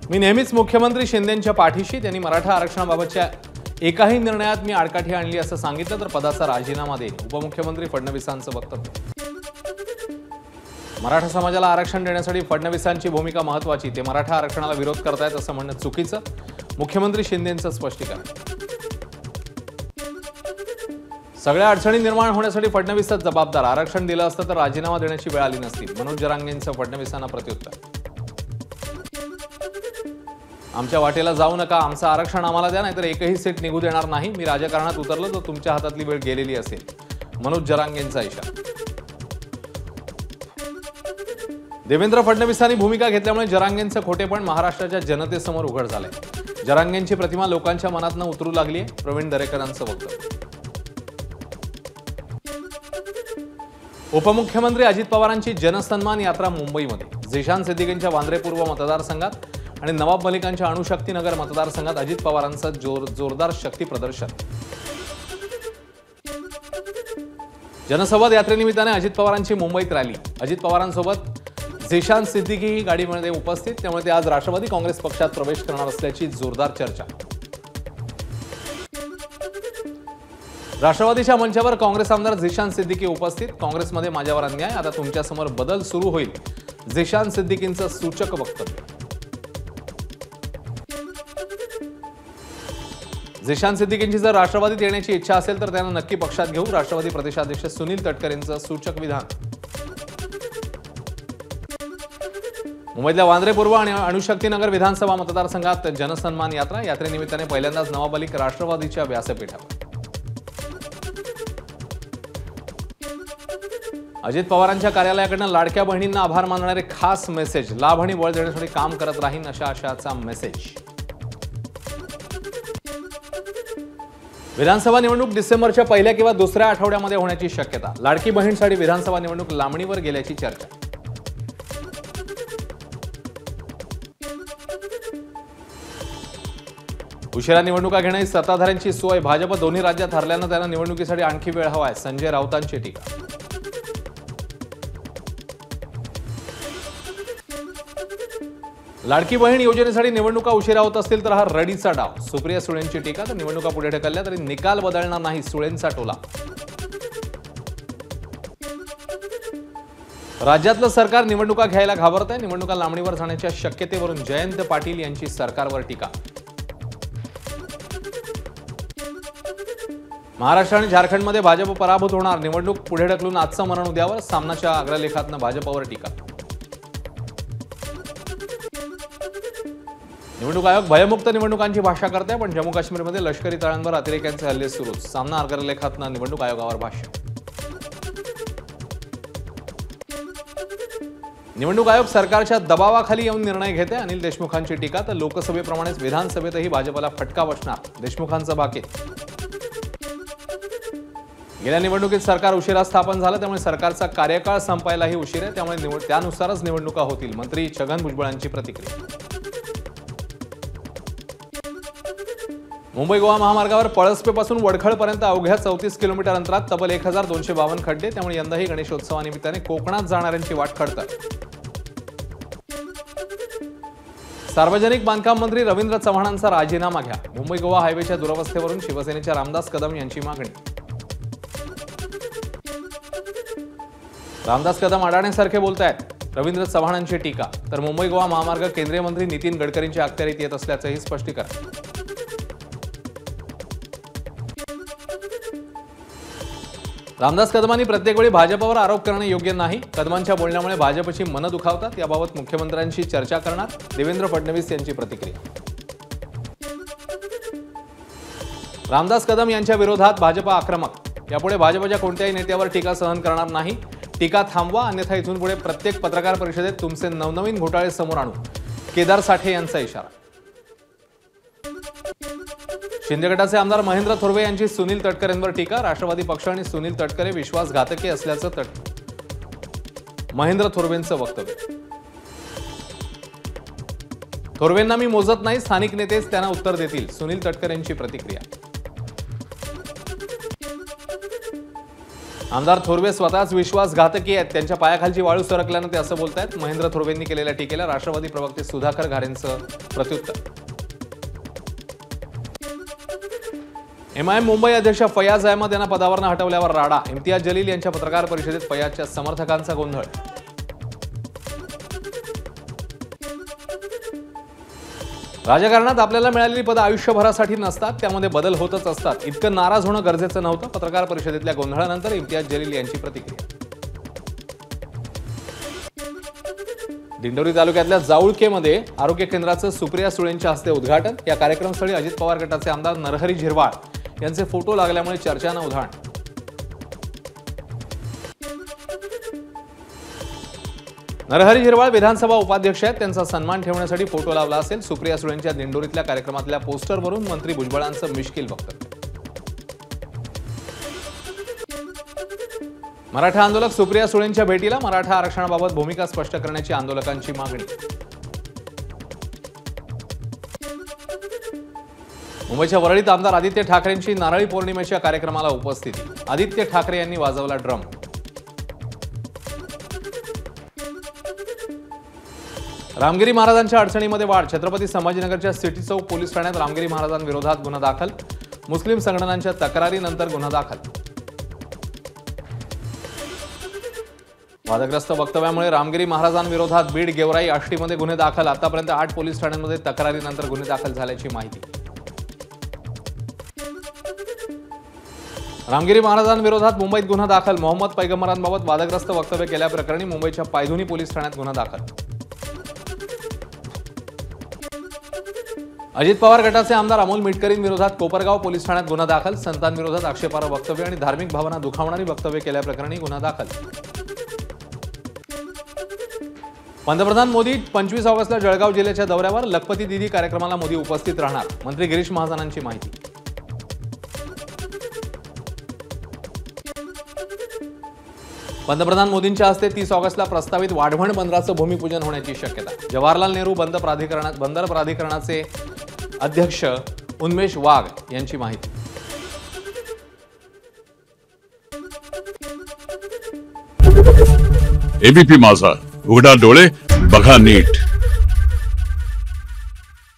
मी नेहमीच मुख्यमंत्री शिंदेंच्या पाठीशी, त्यांनी मराठा आरक्षणाबाबतच्या एकाही निर्णयात मी आडकाठी आणली असं सांगितलं तर पदाचा राजीनामा देईन, उपमुख्यमंत्री फडणवीसांचं वक्तव्य। मराठा समाजाला आरक्षण देण्यासाठी फडणवीसांची भूमिका महत्त्वाची, ते मराठा आरक्षणाला विरोध करतायत असं म्हणणं चुकीचं, मुख्यमंत्री शिंदेंचं स्पष्टीकरण। सगळ्या अडचणी निर्माण होण्यासाठी फडणवीसच जबाबदार, आरक्षण दिलं असतं तर राजीनामा देण्याची वेळ आली नसती, मनोज जरांगेंचं फडणवीसांना प्रत्युत्तर। आमच्या वाटेला जाऊ नका, आमचं आरक्षण आम्हाला द्या, नाहीतर एकही सीट निघू देणार नाही, मी राजकारणात उतरलो तर तुमच्या हातातली वेळ गेलेली असेल, मनोज जरांगेंचा इशारा। देवेंद्र फडणवीसांनी भूमिका घेतल्यामुळे जरांगेंचं खोटेपण महाराष्ट्राच्या जनतेसमोर उघड झालंय, जरांगेंची प्रतिमा लोकांच्या मनातनं उतरू लागली आहे, प्रवीण दरेकरांचं वक्तव्य। उपमुख्यमंत्री अजित पवारांची जनसन्मान यात्रा मुंबईमध्ये, झिशान सिद्दीकींच्या वांद्रे पूर्व मतदारसंघात आणि नवाब मलिकांच्या अणुशक्तीनगर मतदारसंघात अजित पवारांचं जोरदार शक्ती प्रदर्शन। जनसंवाद यात्रेनिमित्ताने अजित पवारांची मुंबईत रॅली, अजित पवारांसोबत झिशान सिद्दीकी ही गाडीमध्ये उपस्थित, त्यामुळे ते आज राष्ट्रवादी काँग्रेस पक्षात प्रवेश करणार असल्याची जोरदार चर्चा। राष्ट्रवादीच्या मंचावर काँग्रेस आमदार झिशान सिद्दीकी उपस्थित, काँग्रेसमध्ये माझ्यावर अन्याय, आता तुमच्यासमोर बदल सुरू होईल, झिशान सिद्दीकींचं सूचक वक्तव्य। झिशान सिद्दीकींची जर राष्ट्रवादीत येण्याची इच्छा असेल तर त्यांना नक्की पक्षात घेऊ, राष्ट्रवादी प्रदेशाध्यक्ष सुनील तटकरेंचं सूचक विधान। मुंबईतल्या वांद्रे पूर्व आणि अणुशक्तीनगर विधानसभा मतदारसंघात जनसन्मान यात्रा, यात्रेनिमित्ताने पहिल्यांदाच नवाब मलिक राष्ट्रवादीच्या व्यासपीठावर। अजित पवारांच्या कार्यालयाकडून लाडक्या बहिणींना आभार मानणारे खास मेसेज, लाभ आणि बळ देण्यासाठी काम करत राहीन अशा आशयाचा मेसेज। विधानसभा निवडणूक डिसेंबरच्या पहिल्या किंवा दुसऱ्या आठवड्यामध्ये होण्याची शक्यता, लाडकी बहीणसाठी विधानसभा निवडणूक लांबणीवर गेल्याची चर्चा। उशिरा निवडणुका घेणं ही सत्ताधाऱ्यांची सोय, भाजप दोन्ही राज्यात हरल्यानं त्यांना निवडणुकीसाठी आणखी वेळ हवाय, संजय राऊतांची टीका। लाडकी बहीण योजनेसाठी निवडणुका उशिरा होत असतील तर हा रडीचा डाव, सुप्रिया सुळेंची टीका, तर निवडणुका पुढे ढकलल्या तरी निकाल बदलणार नाही, सुळेंचा टोला। राज्यातलं सरकार निवडणुका घ्यायला घाबरत आहे, निवडणुका लांबणीवर जाण्याच्या शक्यतेवरून जयंत पाटील यांची सरकारवर टीका। महाराष्ट्र आणि झारखंडमध्ये भाजप पराभूत होणार, निवडणूक पुढे ढकलून आजचं मरण उद्यावर, सामनाच्या अग्रलेखातनं भाजपवर टीका। निवडणूक आयोग भयमुक्त निवडणुकांची भाषा करते, पण जम्मू काश्मीरमध्ये लष्करी तळांवर अतिरेक्यांचे हल्ले सुरूच, सामना अग्रलेखातनं निवडणूक आयोगावर भाष्य। निवडणूक आयोग सरकारच्या दबावाखाली येऊन निर्णय घेते, अनिल देशमुखांची टीका, तर लोकसभेप्रमाणेच विधानसभेतही भाजपला फटका बसणार, देशमुखांचं भाकीत। गेल्या निवडणुकीत सरकार उशिरा स्थापन झालं, त्यामुळे सरकारचा कार्यकाळ संपायलाही उशीर आहे, त्यामुळे त्यानुसारच निवडणुका होतील, मंत्री छगन भुजबळांची प्रतिक्रिया। मुंबई गोवा महामार्गावर पळसपेपासून वडखळपर्यंत अवघ्या 34 किलोमीटर अंतरात तब्बल 1252 खड्डे, त्यामुळे यंदाही गणेशोत्सवानिमित्ताने कोकणात जाणाऱ्यांची वाट खडतर। सार्वजनिक बांधकाम मंत्री रवींद्र चव्हाणांचा राजीनामा घ्या, मुंबई गोवा हायवेच्या दुरवस्थेवरून शिवसेनेच्या रामदास कदम यांची मागणी। रामदास कदम अडाण्यासारखे बोलतायत, रवींद्र चव्हाणांची टीका, तर मुंबई गोवा महामार्ग केंद्रीय मंत्री नितीन गडकरींच्या अखत्यारीत येत असल्याचंही स्पष्टीकरण। रामदास कदमांनी प्रत्येक वेळी भाजपवर आरोप करणे योग्य नाही, कदमांच्या बोलण्यामुळे भाजपची मनं दुखावतात, याबाबत मुख्यमंत्र्यांशी चर्चा करणार, देवेंद्र फडणवीस यांची प्रतिक्रिया। रामदास कदम यांच्या विरोधात भाजप आक्रमक, यापुढे भाजपच्या कोणत्याही नेत्यावर टीका सहन करणार नाही, टीका थांबवा, अन्यथा इथून पुढे प्रत्येक पत्रकार परिषदेत तुमचे नवनवीन घोटाळे समोर आणू, केदार साठे यांचा इशारा। शिंदे गटाचे आमदार महेंद्र थोरवे यांची सुनील तटकरेंवर टीका, राष्ट्रवादी पक्ष आणि सुनील तटकरे विश्वासघातकी असल्याचं महेंद्र थोरवेंचं वक्तव्य। थोरवेंना मी मोजत नाही, स्थानिक नेतेच त्यांना उत्तर देतील, सुनील तटकरेंची प्रतिक्रिया। आमदार थोरवे स्वतःच विश्वासघातकी आहेत, त्यांच्या पायाखालची वाळू सरकल्यानं ते असं बोलतायत. महेंद्र थोरवेंनी केलेल्या टीकेला राष्ट्रवादी प्रवक्ते सुधाकर घारेंचं प्रत्युत्तर. एमआयएम मुंबई अध्यक्ष फयाज अहमद यांना पदावरून हटवल्यावर राडा. इम्तियाज जलील यांच्या पत्रकार परिषदेत फयाजच्या समर्थकांचा गोंधळ. राजकारणात आपल्याला मिळालेली पदं आयुष्यभरासाठी नसतात, त्यामध्ये बदल होतच असतात. इतकं नाराज होणं गरजेचं नव्हतं. पत्रकार परिषदेतल्या गोंधळानंतर इम्तियाज जलील यांची प्रतिक्रिया. दिंडोरी तालुक्यातल्या जाऊळकेमध्ये आरोग्य केंद्राचं सुप्रिया सुळेंच्या हस्ते उद्घाटन. या कार्यक्रमस्थळी अजित पवार गटाचे आमदार नरहरी झिरवाळ यांचे फोटो लागल्यामुळे चर्चांना उधाण. नरहरी झिरवाळ विधानसभा उपाध्यक्ष आहेत, त्यांचा सन्मान ठेवण्यासाठी फोटो लावला असेल. सुप्रिया सुळेंच्या दिंडोरीतल्या कार्यक्रमातल्या पोस्टरवरून मंत्री भुजबळांचं मिश्किल वक्तव्य. मराठा आंदोलक सुप्रिया सुळेंच्या भेटीला. मराठा आरक्षणाबाबत भूमिका स्पष्ट करण्याची आंदोलकांची मागणी. मुंबईच्या वरळीत आमदार आदित्य ठाकरेंची नारळी पौर्णिमेच्या कार्यक्रमाला उपस्थिती. आदित्य ठाकरे यांनी वाजवला ड्रम. रामगिरी महाराजांच्या अडचणीमध्ये वाढ. छत्रपती संभाजीनगरच्या सिटी चौक पोलीस ठाण्यात रामगिरी महाराजांविरोधात गुन्हा दाखल. मुस्लिम संघटनांच्या तक्रारीनंतर गुन्हा दाखल. वादग्रस्त वक्तव्यामुळे रामगिरी महाराजांविरोधात बीड, गेवराई, आष्टीमध्ये गुन्हे दाखल. आतापर्यंत 8 पोलीस ठाण्यांमध्ये तक्रारीनंतर गुन्हे दाखल झाल्याची माहिती. रामगिरी महाराजांविरोधात मुंबईत गुन्हा दाखल. मोहम्मद पैगंबरांबाबत वादग्रस्त वक्तव्य केल्याप्रकरणी मुंबईच्या पायधुनी पोलीस ठाण्यात गुन्हा दाखल. अजित पवार गटाचे आमदार अमोल मिटकरींविरोधात कोपरगाव पोलीस ठाण्यात गुन्हा दाखल. संतांविरोधात आक्षेपार्ह वक्तव्य आणि धार्मिक भावना दुखावणारी वक्तव्य केल्याप्रकरणी गुन्हा दाखल. पंतप्रधान मोदी 25 ऑगस्टला जळगाव जिल्ह्याच्या दौऱ्यावर. लखपती दीदी कार्यक्रमाला मोदी उपस्थित राहणार. मंत्री गिरीश महाजनांची माहिती. पंतप्रधान मोदींच्या हस्ते 30 ऑगस्टला प्रस्तावित वाढवण बंदराचं भूमिपूजन होण्याची शक्यता. जवाहरलाल नेहरू बंदर प्राधिकरणाचे अध्यक्ष उन्मेष वाघ यांची माहिती. एबीपी माझा, उघडा डोळे बघा नीट.